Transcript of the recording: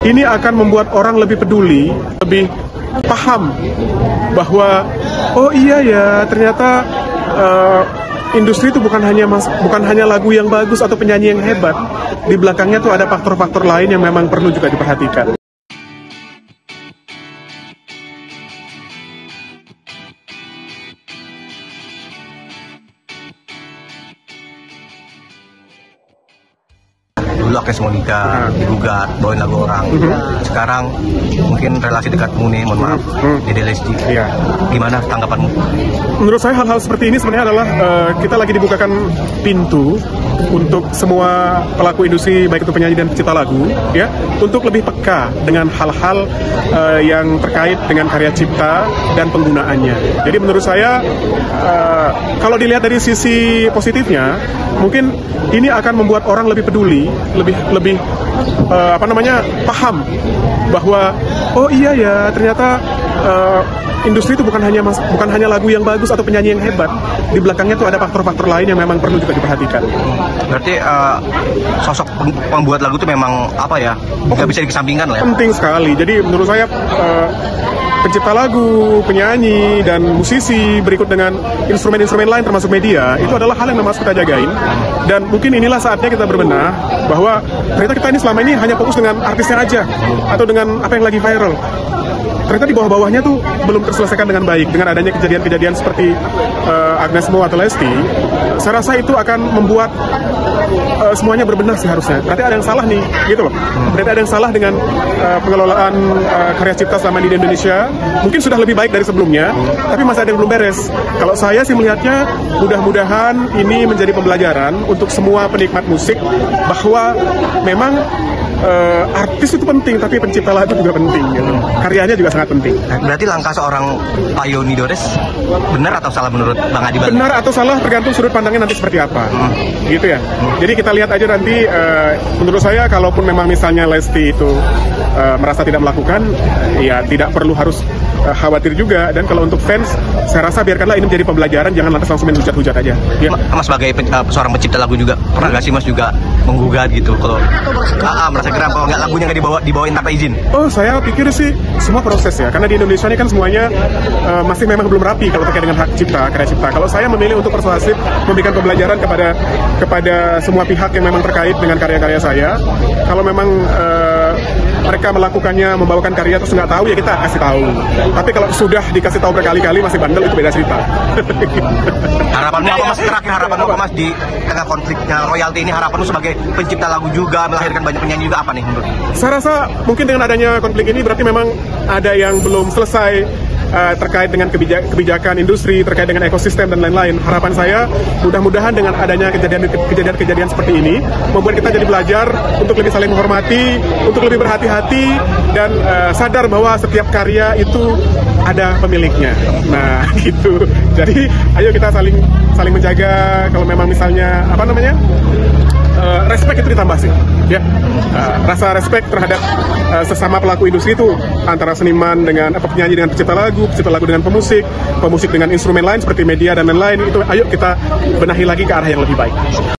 ini akan membuat orang lebih peduli, lebih paham bahwa oh iya ya, ternyata industri itu bukan hanya lagu yang bagus atau penyanyi yang hebat. Di belakangnya tuh ada faktor-faktor lain yang memang perlu juga diperhatikan. Dulu Agnes Monica digugat, bawain lagu orang. Sekarang mungkin relasi dekatmu nih, mohon maaf, Dede Lesti. Gimana tanggapanmu? Menurut saya hal-hal seperti ini sebenarnya adalah kita lagi dibukakan pintu untuk semua pelaku industri, baik itu penyanyi dan pencipta lagu, ya, untuk lebih peka dengan hal-hal yang terkait dengan karya cipta dan penggunaannya. Jadi menurut saya kalau dilihat dari sisi positifnya, mungkin ini akan membuat orang lebih peduli, lebih paham bahwa oh iya ya, ternyata industri itu bukan hanya lagu yang bagus atau penyanyi yang hebat. Di belakangnya tuh ada faktor-faktor lain yang memang perlu juga diperhatikan. Berarti sosok pembuat lagu itu memang apa ya, nggak bisa dikesampingkan lah ya? Penting sekali. Jadi menurut saya pencipta lagu, penyanyi, dan musisi berikut dengan instrumen-instrumen lain termasuk media, itu adalah hal yang memang harus kita jagain. Dan mungkin inilah saatnya kita berbenah bahwa ternyata kita ini selama ini hanya fokus dengan artisnya aja atau dengan apa yang lagi viral. Ternyata di bawah-bawahnya tuh belum terselesaikan dengan baik. Dengan adanya kejadian-kejadian seperti Agnes Mo atau Lesti, saya rasa itu akan membuat semuanya berbenah sih harusnya. Berarti ada yang salah nih, gitu loh. Berarti ada yang salah dengan pengelolaan karya cipta selama di Indonesia. Mungkin sudah lebih baik dari sebelumnya, tapi masih ada yang belum beres. Kalau saya sih melihatnya, mudah-mudahan ini menjadi pembelajaran untuk semua penikmat musik bahwa memang artis itu penting, tapi pencipta lagu juga penting, gitu. Karyanya juga sangat penting. Berarti langkah seorang Pak Yoni Dores benar atau salah menurut Bang Adi? Benar atau salah tergantung sudut pandangnya nanti seperti apa, gitu ya. Jadi kita lihat aja nanti. Menurut saya, kalaupun memang misalnya Lesti itu merasa tidak melakukan, ya tidak perlu harus khawatir juga. Dan kalau untuk fans, saya rasa biarkanlah ini menjadi pembelajaran, jangan lantas langsung main hujat-hujat aja. Ya. Mas sebagai seorang pencipta lagu juga, pernah nggak sih Mas juga menggugat gitu kalau merasa geram kalau nggak lagunya nggak dibawain tanpa izin? Oh, saya pikir sih semua proses ya, karena di Indonesia ini kan semuanya masih memang belum rapi kalau terkait dengan hak cipta, karya cipta. Kalau saya memilih untuk persuasif, memberikan pembelajaran kepada semua pihak yang memang terkait dengan karya-karya saya. Kalau memang mereka melakukannya, membawakan karya terus nggak tahu, ya kita kasih tahu. Tapi kalau sudah dikasih tahu berkali-kali masih bandel, itu beda cerita. Harapanmu apa Mas, terakhir harapanmu apa Mas di tengah konfliknya royalti ini, harapanmu sebagai pencipta lagu juga, melahirkan banyak penyanyi juga, apa nih menurut? Saya rasa mungkin dengan adanya konflik ini berarti memang ada yang belum selesai terkait dengan kebijakan industri, terkait dengan ekosistem dan lain-lain. Harapan saya mudah-mudahan dengan adanya kejadian-kejadian seperti ini membuat kita jadi belajar untuk lebih saling menghormati, untuk lebih berhati-hati, dan sadar bahwa setiap karya itu ada pemiliknya. Nah, gitu. Jadi ayo kita saling menjaga. Kalau memang misalnya respect itu ditambah sih, ya. Rasa respect terhadap sesama pelaku industri itu antara seniman dengan penyanyi dengan pencipta lagu dengan pemusik dengan instrumen lain seperti media dan lain-lain, itu ayo kita benahi lagi ke arah yang lebih baik.